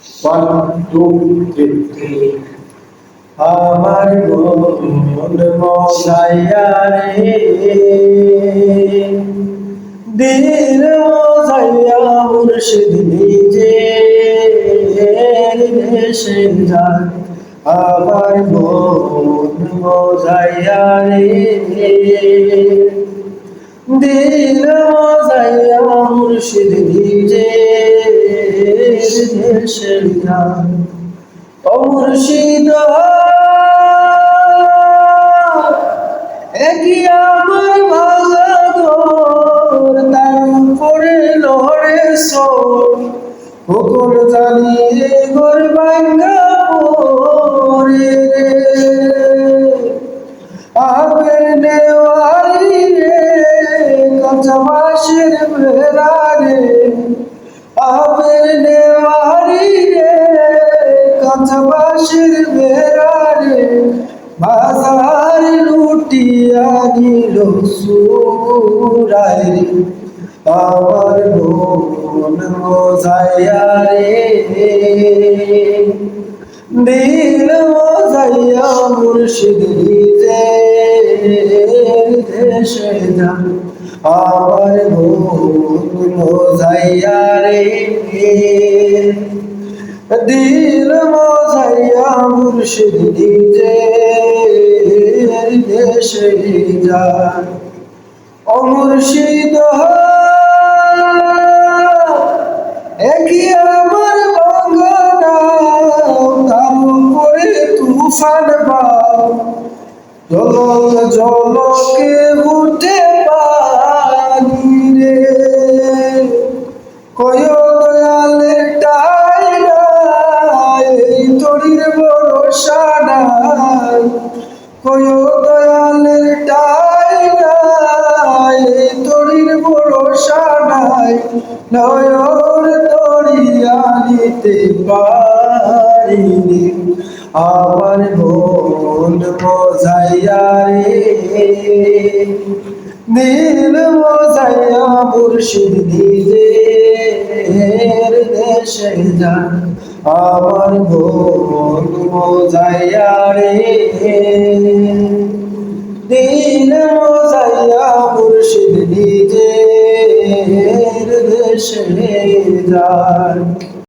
1 2 3 আমার মন মজাইয়া রে দিল মজাইয়া মুর্শিদ নিজে দেশে যায় আমার মন মজাইয়া রে দিল মজাইয়া মুর্শিদ নিজে দেশে যায় ও মুর্শিদ একই আমার ভাগাদর তার উপরে লড়ে সোর হুকুর জানিয়ে গোর ভাঙ্গা পড়ে আগের নেওয়ারি রে কাঁচা বাঁশের বেড়া রে আগের নেওয়ারি রে কাঁচা বাঁশের বেড়া রে বাজার লুটিয়া নিল সুরাই রে আমার মন মজাইয়া রে দিল মজাইয়া মুর্শিদ নিজের দেশে যান আমার মন মজাইয়া রে দিল মজাইয়া মুর্শিদ নিজের দেশে যান ও মুর্শিদ একই আমার বাংলা তার উপরে তুফান বাও জলক জলকে উঠে পানি রে কয় দয়ালে টাই নাই তোরির ভরসা নাই কয় দয়ালে টাই নাই তোরির ভরসা নাই নয়র তরিয়া নিতে পারিনি আমার মন মজাইয়া রে দিল মজাইয়া মুর্শিদ নিজের দেশে যান আমার মন মজাইয়া রে দিল মজাইয়া মুর্শিদ নিজের দেশে যান।